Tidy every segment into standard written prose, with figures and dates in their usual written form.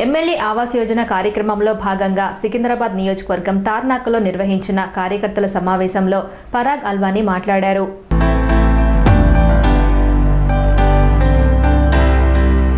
MLA Awas Yojana కార్యక్రమంలో భాగంగా సికింద్రాబాద్ నియోజకవర్గం తార్నాకలో నిర్వహించిన కార్యకర్తల సమావేశంలో పరాగ్ అల్వానీ మాట్లాడారు.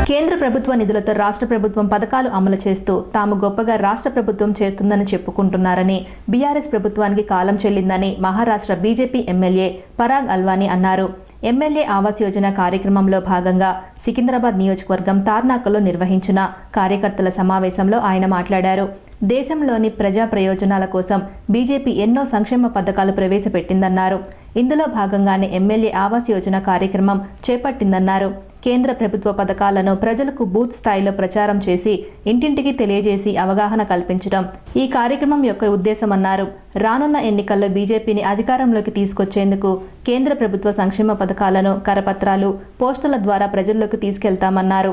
కేంద్ర ప్రభుత్వ నిధులతో రాష్ట్ర ప్రభుత్వం పథకాలు అమలు చేస్తూ తాము గొప్పగా రాష్ట్ర ప్రభుత్వం చేస్తుందని చెప్పుకుంటున్నారని, బీఆర్ఎస్ ప్రభుత్వానికి కాలం చెల్లిందని మహారాష్ట్ర బీజేపీ ఎమ్మెల్యే పరాగ్ అల్వానీ అన్నారు. ఎమ్మెల్యే ఆవాస్ యోజన కార్యక్రమంలో భాగంగా సికింద్రాబాద్ నియోజకవర్గం తార్నాకలో నిర్వహించిన కార్యకర్తల సమావేశంలో ఆయన మాట్లాడారు. దేశంలోని ప్రజా ప్రయోజనాల కోసం బీజేపీ ఎన్నో సంక్షేమ పథకాలు ప్రవేశపెట్టిందన్నారు. ఇందులో భాగంగానే ఎమ్మెల్యే ఆవాస్ యోజన కార్యక్రమం చేపట్టిందన్నారు. కేంద్ర ప్రభుత్వ పథకాలను ప్రజలకు బూత్ స్థాయిలో ప్రచారం చేసి ఇంటింటికి తెలియజేసి అవగాహన కల్పించడం ఈ కార్యక్రమం యొక్క ఉద్దేశమన్నారు. రానున్న ఎన్నికల్లో బీజేపీని అధికారంలోకి తీసుకొచ్చేందుకు కేంద్ర ప్రభుత్వ సంక్షేమ పథకాలను కరపత్రాలు, పోస్టుల ద్వారా ప్రజల్లోకి తీసుకెళ్తామన్నారు.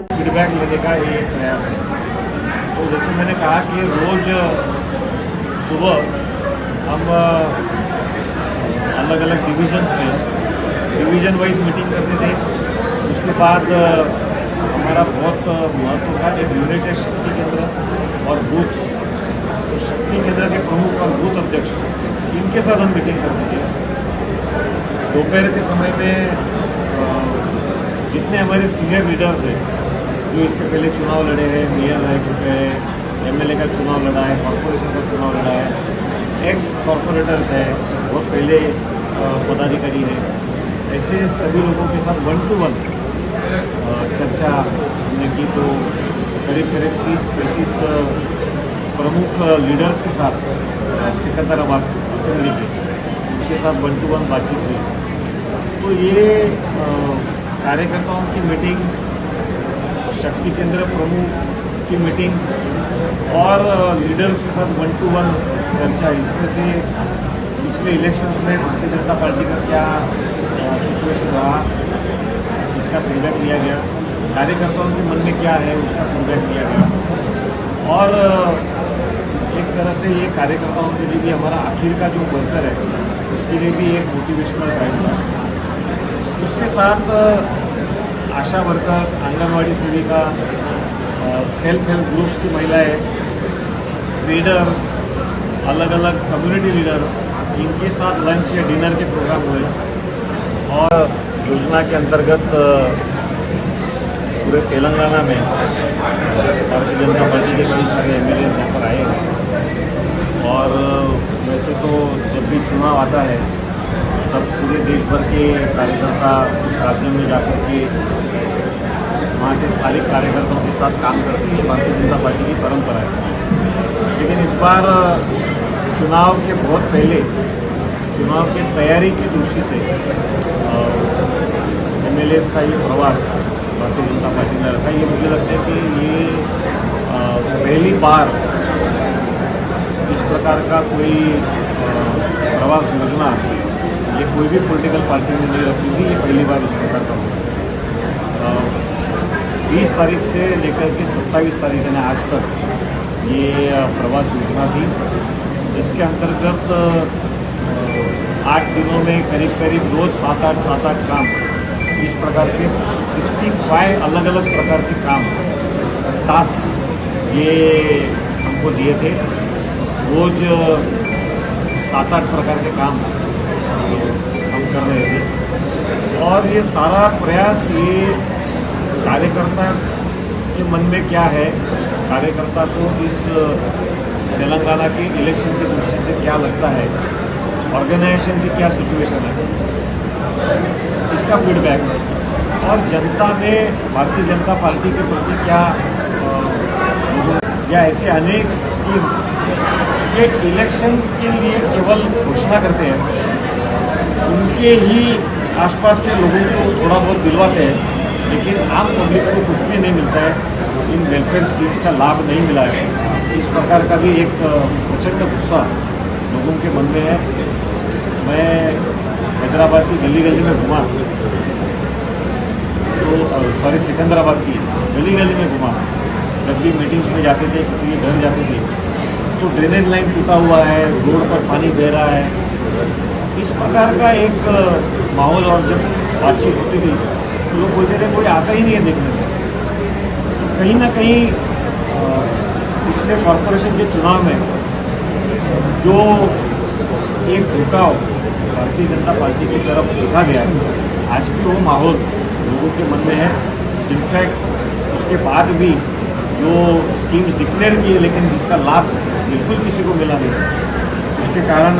अलग अलग डिवीजन वाइज मीटिंग करते थे. उसके बाद हमारा बहुत महत्व था एक यूनिट है शक्ति केंद्र और बूथ. तो शक्ति केंद्र के प्रमुख और बूथ अध्यक्ष इनके साथ हम मीटिंग करते थे. दोपहर के समय में जितने हमारे सीनियर लीडर्स हैं जो इसके पहले चुनाव लड़े हैं, मेयर रह चुके हैं, एमएलए का चुनाव लड़ा है, कॉर्पोरेशन का चुनाव लड़ा है, एक्स कॉर्पोरेटर्स है, बहुत पहले पदाधिकारी है, ऐसे सभी लोगों के साथ 1-to-1 चर्चा हमने की. तो करीब 30-35 प्रमुख लीडर्स के साथ सिकंदराबाद असेंबली के उनके साथ 1-to-1 बातचीत हुई. तो ये कार्यकर्ताओं की मीटिंग, शक्ति केंद्र प्रमुख की मीटिंग्स और लीडर्स के साथ 1-to-1 चर्चा, इसमें से पिछले इलेक्शंस में भारतीय जनता पार्टी का क्या सिचुएशन रहा इसका फीडबैक लिया गया, कार्यकर्ताओं के मन में क्या है उसका फीडबैक लिया गया. और एक तरह से ये कार्यकर्ताओं के लिए भी हमारा आखिर का जो वर्कर है उसके लिए भी एक मोटिवेशनल ड्राइव था. उसके साथ आशा वर्कर्स, आंगनवाड़ी सेविका, सेल्फ हेल्प ग्रुप्स की महिलाएं, ट्रेडर्स, अलग अलग कम्युनिटी लीडर्स, इनके साथ लंच या डिनर के प्रोग्राम हुए. और योजना के अंतर्गत पूरे तेलंगाना में भारतीय जनता पार्टी के कई सारे एमएलए यहाँ पर आए हैं. और वैसे तो जब भी चुनाव आता है तब पूरे देश भर के कार्यकर्ता उस राज्य में जाकर के वहाँ के स्थानिक कार्यकर्ताओं के साथ काम करते हैं. भारतीय जनता पार्टी की परंपरा है. लेकिन इस बार चुनाव के बहुत पहले चुनाव की तैयारी की दृष्टि से एमएलए का ये प्रवास भारतीय जनता पार्टी ने रखा. ये मुझे लगता है कि ये पहली बार इस प्रकार का कोई प्रवास योजना ये कोई भी पॉलिटिकल पार्टी ने नहीं रखी थी. ये पहली बार इस प्रकार का हुआ. 20 तारीख से लेकर के 27 तारीख यानी आज तक ये प्रवास योजना थी, जिसके अंतर्गत 8 दिनों में करीब रोज 7-8 काम, इस प्रकार के 65 अलग अलग प्रकार के काम, टास्क ये हमको दिए थे. रोज 7-8 प्रकार के काम हम कर रहे थे. और ये सारा प्रयास ये कार्यकर्ता के मन में क्या है, कार्यकर्ता को इस तेलंगाना के इलेक्शन की दृष्टि से क्या लगता है, ऑर्गेनाइजेशन की क्या सिचुएशन है, इसका फीडबैक. और जनता में भारतीय जनता पार्टी के प्रति क्या या ऐसे अनेक स्कीम्स ये इलेक्शन के लिए केवल घोषणा करते हैं, उनके ही आसपास के लोगों को थोड़ा बहुत दिलवाते हैं, लेकिन आम पब्लिक को कुछ भी नहीं मिलता है. इन वेलफेयर स्कीम्स का लाभ नहीं मिला है. इस प्रकार का भी एक प्रचंड गुस्सा लोगों के मन में है. मैं हैदराबाद की गली गली में घूमा, तो सिकंदराबाद की गली गली में घूमा. जब भी मीटिंग्स में जाते थे, किसी के घर जाते थे, तो ड्रेनेज लाइन टूटा हुआ है, रोड पर पानी बह रहा है. इस प्रकार का एक माहौल. और जब बातचीत होती थी तो लोग बोलते थे कोई आता ही नहीं है देखने में. तो कहीं ना कहीं पिछले कॉरपोरेशन के चुनाव में जो एक झुकाव भारतीय जनता पार्टी की तरफ देखा गया है, आज भी वो माहौल लोगों के मन में है। इनफैक्ट उसके बाद भी जो स्कीम्स डिक्लेयर किए लेकिन जिसका लाभ बिल्कुल किसी को मिला नहीं, उसके कारण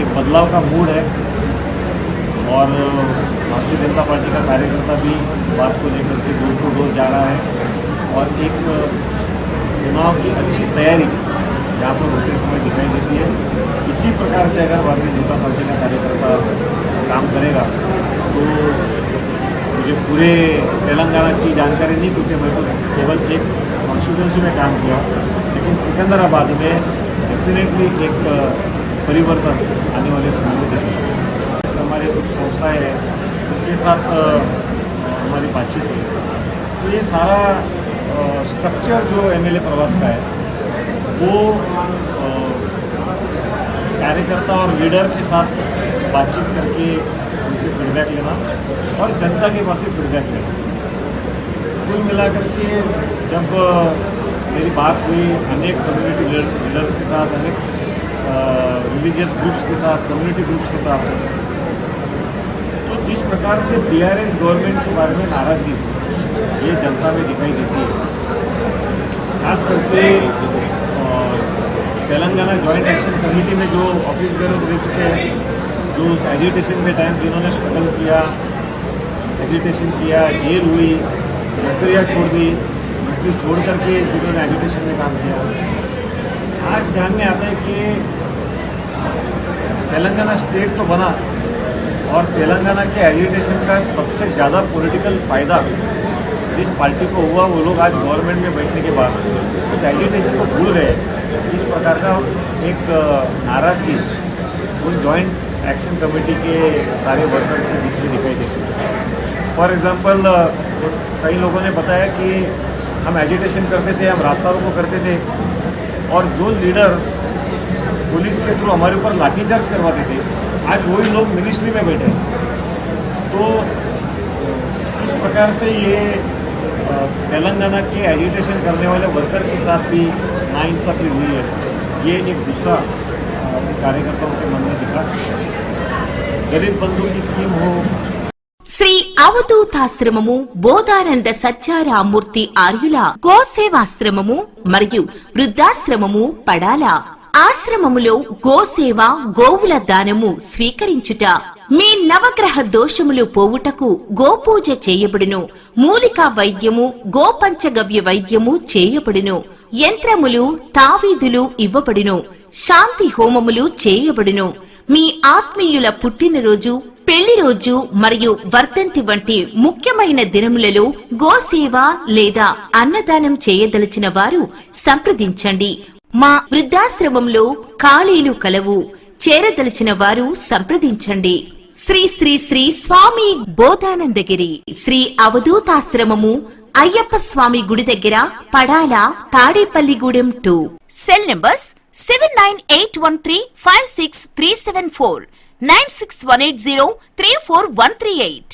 एक बदलाव का मूड है। और भारतीय जनता पार्टी का कार्यकर्ता भी इस बात को लेकर के डोर टू डोर जा रहा है और एक चुनाव की अच्छी तैयारी यहाँ पर होते समय दिखाई देती है। इसी प्रकार से अगर भारतीय जनता पार्टी का कार्यकर्ता काम करेगा तो मुझे पूरे तेलंगाना की जानकारी नहीं, क्योंकि मैं तो केवल एक कॉन्स्टिट्यूंसी में काम किया, लेकिन सिकंदराबाद में डेफिनेटली एक परिवर्तन आने वाले समय में देखेंगे। हमारे कुछ संस्थाएं हैं, उनके साथ हमारी बातचीत हुई, तो ये सारा स्ट्रक्चर जो एमएलए प्रवास का है वो कार्यकर्ता और लीडर के साथ बातचीत करके उनसे फीडबैक लेना और जनता के पास से फीडबैक लेना। कुल मिलाकर के जब मेरी बात हुई अनेक कम्युनिटी लीडर्स के साथ, अनेक रिलीजियस ग्रुप्स के साथ, कम्युनिटी ग्रुप्स के साथ, तो जिस प्रकार से बीआरएस गवर्नमेंट के बारे में नाराजगी ये जनता में दिखाई देती है, खास करके तेलंगाना जॉइंट एक्शन कमेटी में जो ऑफिस बेयरर्स रह चुके हैं, जो उस एजिटेशन में टाइम जिन्होंने स्ट्रगल किया, एजिटेशन किया, जेल हुई, नौकरियाँ छोड़ दी, नौकरी छोड़ करके जिन्होंने एजिटेशन में काम किया, आज ध्यान में आता है कि तेलंगाना स्टेट तो बना और तेलंगाना के एजिटेशन का सबसे ज़्यादा पॉलिटिकल फायदा जिस पार्टी को हुआ, वो लोग आज गवर्नमेंट में बैठने के बाद उस एजिटेशन को भूल गए। इस प्रकार का एक नाराजगी उन जॉइंट एक्शन कमेटी के सारे वर्कर्स के बीच में दिखाई देती है। फॉर एग्जांपल कई लोगों ने बताया कि हम एजिटेशन करते थे, हम रास्ता रोको करते थे, और जो लीडर्स पुलिस के थ्रू हमारे ऊपर लाठीचार्ज करवाते थे, आज वही लोग मिनिस्ट्री में बैठे हैं। तो इस प्रकार से ये तेलंगाना के एजिटेशन करने वाले वर्कर के साथ भी नाइंसाफी हुई है। ये एक गुस्सा कार्यकर्ताओं के मन में दिखा। गरीब बंधु की स्कीम हो, శ్రీ అవధూతాశ్రమము బోధానంద సత్యారామూర్తి ఆర్యుల గోసేవాశ్రమము మరియు వృద్ధాశ్రమము పడాల ఆశ్రమములో గోసేవ, గోవుల దానము స్వీకరించుట, మీ నవగ్రహ దోషములు పోవుటకు గోపూజ చేయబడును, మూలికా వైద్యము, గోపంచగవ్య వైద్యము చేయబడును, యంత్రములు, తావీదులు ఇవ్వబడును, శాంతి హోమములు చేయబడును. మీ ఆత్మీయుల పుట్టినరోజు, పెళ్లి రోజు మరియు వర్ధంతి వంటి ముఖ్యమైన దినములలో గోసేవ లేదా అన్నదానం చేయదలిచిన వారు సంప్రదించండి. మా వృద్ధాశ్రమంలో ఖాళీలు కలవు. చేరదలిచిన వారు సంప్రదించండి. శ్రీ శ్రీ శ్రీ స్వామి బోధానందగిరి శ్రీ అవధూతాశ్రమము, అయ్యప్ప స్వామి గుడి దగ్గర, పడాల, తాడేపల్లిగూడెం 2. Cell numbers 7981356374, 9618034 138.